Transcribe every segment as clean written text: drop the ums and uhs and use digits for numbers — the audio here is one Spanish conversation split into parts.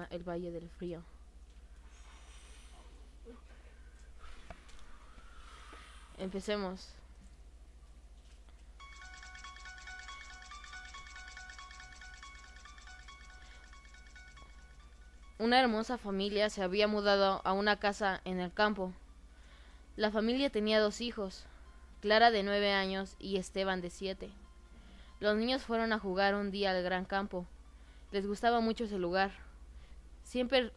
el Valle del Frío. Empecemos. Una hermosa familia se había mudado a una casa en el campo. La familia tenía 2 hijos, Clara de 9 años y Esteban de 7. Los niños fueron a jugar un día al gran campo. Les gustaba mucho ese lugar. Siempre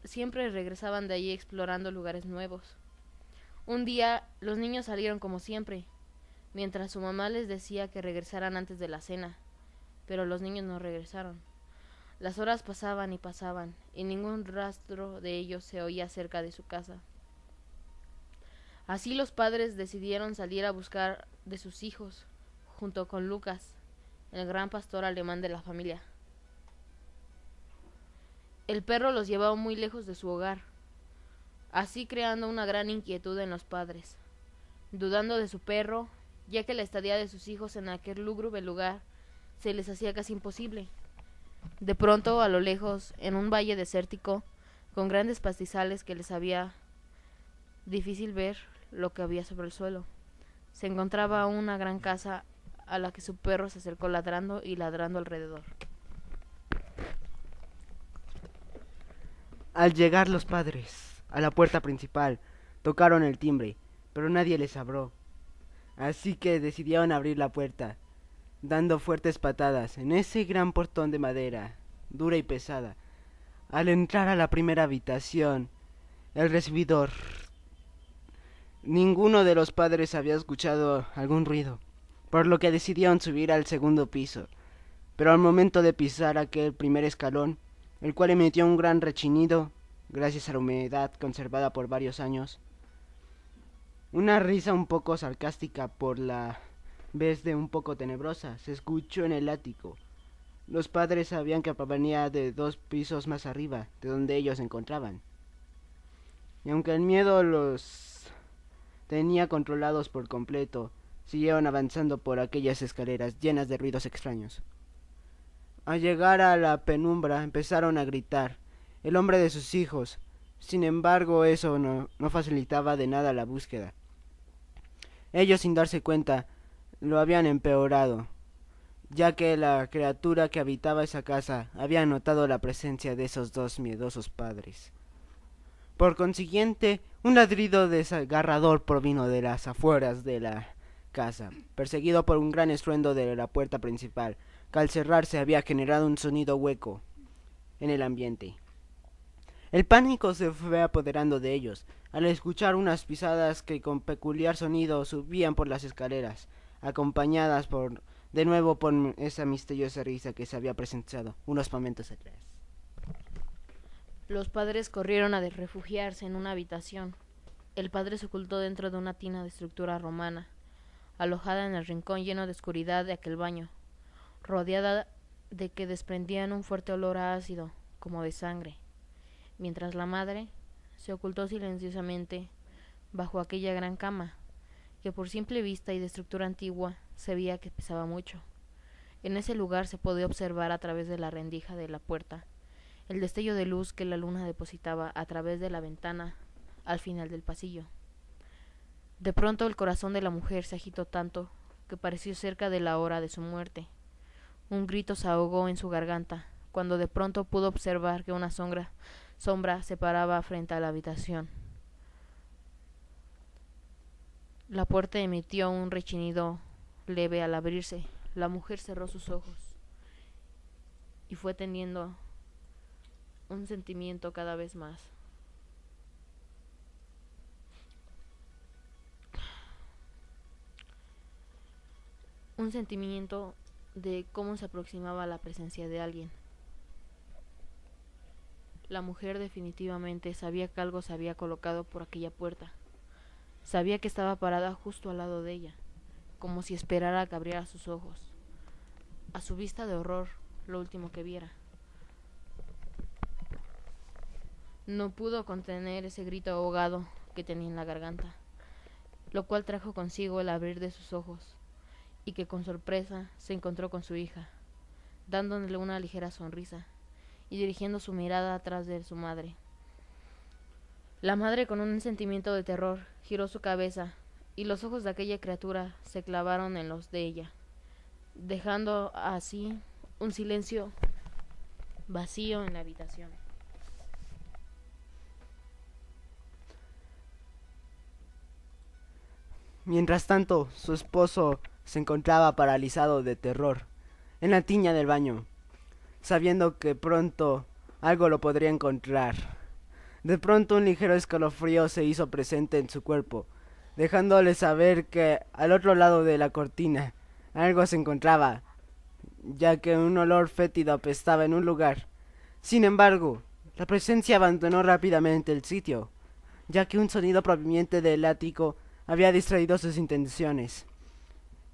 regresaban de allí explorando lugares nuevos. Un día los niños salieron como siempre, mientras su mamá les decía que regresaran antes de la cena, pero los niños no regresaron. Las horas pasaban y pasaban, y ningún rastro de ellos se oía cerca de su casa. Así los padres decidieron salir a buscar de sus hijos, junto con Lucas, el gran pastor alemán de la familia. El perro los llevaba muy lejos de su hogar, así creando una gran inquietud en los padres, dudando de su perro, ya que la estadía de sus hijos en aquel lúgubre lugar se les hacía casi imposible. De pronto, a lo lejos, en un valle desértico, con grandes pastizales que les había difícil ver lo que había sobre el suelo, se encontraba una gran casa a la que su perro se acercó ladrando y ladrando alrededor. Al llegar los padres a la puerta principal, tocaron el timbre, pero nadie les abrió. Así que decidieron abrir la puerta, dando fuertes patadas en ese gran portón de madera, dura y pesada. Al entrar a la primera habitación, el recibidor, ninguno de los padres había escuchado algún ruido, por lo que decidieron subir al segundo piso. Pero al momento de pisar aquel primer escalón, el cual emitió un gran rechinido, gracias a la humedad conservada por varios años, una risa un poco sarcástica por la vez de un poco tenebrosa se escuchó en el ático. Los padres sabían que provenía de 2 pisos más arriba, de donde ellos se encontraban. Y aunque el miedo los tenía controlados por completo, siguieron avanzando por aquellas escaleras llenas de ruidos extraños. Al llegar a la penumbra empezaron a gritar el nombre de sus hijos. Sin embargo, eso no facilitaba de nada la búsqueda. Ellos, sin darse cuenta, lo habían empeorado, ya que la criatura que habitaba esa casa había notado la presencia de esos 2 miedosos padres. Por consiguiente, un ladrido desgarrador provino de las afueras de la casa, perseguido por un gran estruendo de la puerta principal, que al cerrarse había generado un sonido hueco en el ambiente. El pánico se fue apoderando de ellos, al escuchar unas pisadas que con peculiar sonido subían por las escaleras, acompañadas de nuevo por esa misteriosa risa que se había presentado unos momentos atrás. Los padres corrieron a refugiarse en una habitación. El padre se ocultó dentro de una tina de estructura romana, alojada en el rincón lleno de oscuridad de aquel baño, rodeada de que desprendían un fuerte olor a ácido, como de sangre, mientras la madre se ocultó silenciosamente bajo aquella gran cama, que por simple vista y de estructura antigua se veía que pesaba mucho. En ese lugar se podía observar a través de la rendija de la puerta el destello de luz que la luna depositaba a través de la ventana al final del pasillo. De pronto el corazón de la mujer se agitó tanto que pareció cerca de la hora de su muerte. Un grito se ahogó en su garganta, cuando de pronto pudo observar que una sombra se paraba frente a la habitación. La puerta emitió un rechinido leve al abrirse. La mujer cerró sus ojos y fue teniendo un sentimiento cada vez más. Un sentimiento de cómo se aproximaba la presencia de alguien. La mujer definitivamente sabía que algo se había colocado por aquella puerta. Sabía que estaba parada justo al lado de ella, como si esperara a que abriera sus ojos. A su vista de horror, lo último que viera. No pudo contener ese grito ahogado que tenía en la garganta, lo cual trajo consigo el abrir de sus ojos, y que con sorpresa se encontró con su hija, dándole una ligera sonrisa, y dirigiendo su mirada atrás de su madre. La madre, con un sentimiento de terror, giró su cabeza, y los ojos de aquella criatura se clavaron en los de ella, dejando así un silencio vacío en la habitación. Mientras tanto, su esposo se encontraba paralizado de terror en la tina del baño, sabiendo que pronto algo lo podría encontrar. De pronto un ligero escalofrío se hizo presente en su cuerpo, dejándole saber que al otro lado de la cortina algo se encontraba, ya que un olor fétido apestaba en un lugar. Sin embargo, la presencia abandonó rápidamente el sitio, ya que un sonido proveniente del ático había distraído sus intenciones.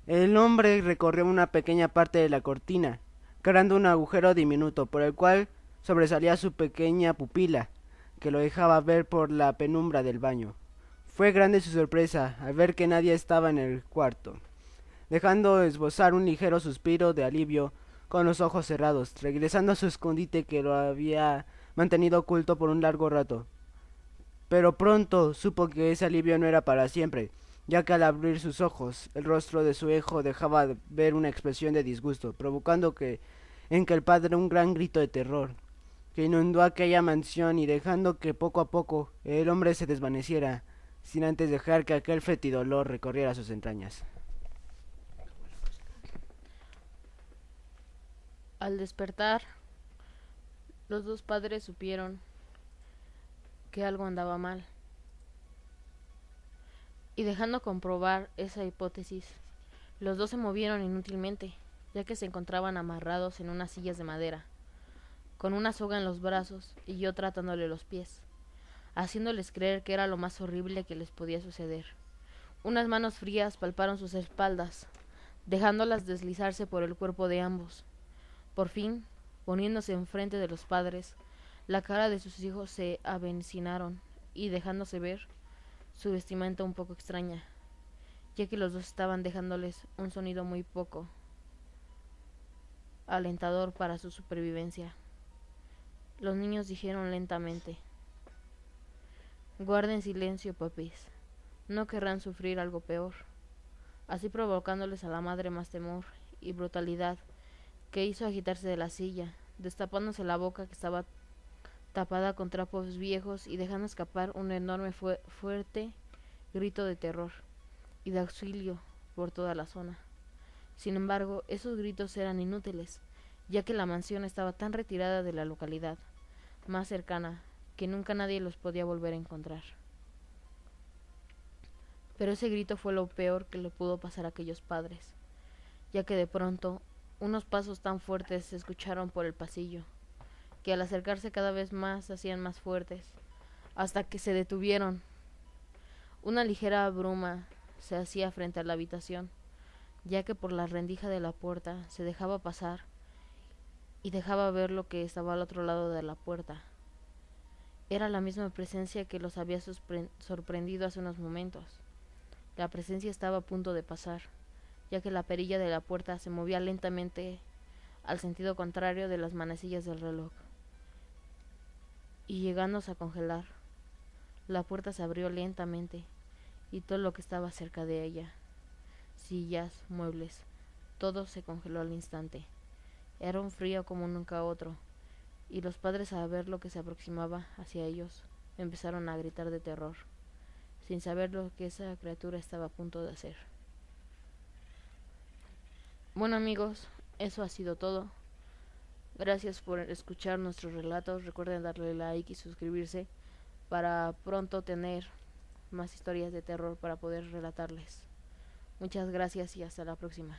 El hombre recorrió una pequeña parte de la cortina, creando un agujero diminuto por el cual sobresalía su pequeña pupila, que lo dejaba ver por la penumbra del baño. Fue grande su sorpresa al ver que nadie estaba en el cuarto, dejando esbozar un ligero suspiro de alivio con los ojos cerrados, regresando a su escondite que lo había mantenido oculto por un largo rato. Pero pronto supo que ese alivio no era para siempre, ya que al abrir sus ojos, el rostro de su hijo dejaba ver una expresión de disgusto, provocando en que el padre un gran grito de terror, que inundó aquella mansión y dejando que poco a poco el hombre se desvaneciera, sin antes dejar que aquel fétido olor recorriera sus entrañas. Al despertar, los dos padres supieron que algo andaba mal, y dejando comprobar esa hipótesis, los dos se movieron inútilmente, ya que se encontraban amarrados en unas sillas de madera, con una soga en los brazos y otra atándole los pies, haciéndoles creer que era lo más horrible que les podía suceder. Unas manos frías palparon sus espaldas, dejándolas deslizarse por el cuerpo de ambos. Por fin, poniéndose enfrente de los padres, la cara de sus hijos se avencinaron y dejándose ver su vestimenta un poco extraña, ya que los dos estaban dejándoles un sonido muy poco alentador para su supervivencia. Los niños dijeron lentamente: guarden silencio, papis, no querrán sufrir algo peor, así provocándoles a la madre más temor y brutalidad, que hizo agitarse de la silla, destapándose la boca que estaba tapada con trapos viejos y dejando escapar un enorme fuerte grito de terror y de auxilio por toda la zona. Sin embargo, esos gritos eran inútiles, ya que la mansión estaba tan retirada de la localidad más cercana que nunca nadie los podía volver a encontrar. Pero ese grito fue lo peor que le pudo pasar a aquellos padres, ya que de pronto unos pasos tan fuertes se escucharon por el pasillo, que al acercarse cada vez más se hacían más fuertes, hasta que se detuvieron. Una ligera bruma se hacía frente a la habitación, ya que por la rendija de la puerta se dejaba pasar y dejaba ver lo que estaba al otro lado de la puerta. Era la misma presencia que los había sorprendido hace unos momentos. La presencia estaba a punto de pasar, ya que la perilla de la puerta se movía lentamente al sentido contrario de las manecillas del reloj, y llegándose a congelar. La puerta se abrió lentamente, y todo lo que estaba cerca de ella, sillas, muebles, todo se congeló al instante. Era un frío como nunca otro, y los padres, al ver lo que se aproximaba hacia ellos, empezaron a gritar de terror, sin saber lo que esa criatura estaba a punto de hacer. Bueno, amigos, eso ha sido todo. Gracias por escuchar nuestros relatos. Recuerden darle like y suscribirse para pronto tener más historias de terror para poder relatarles. Muchas gracias y hasta la próxima.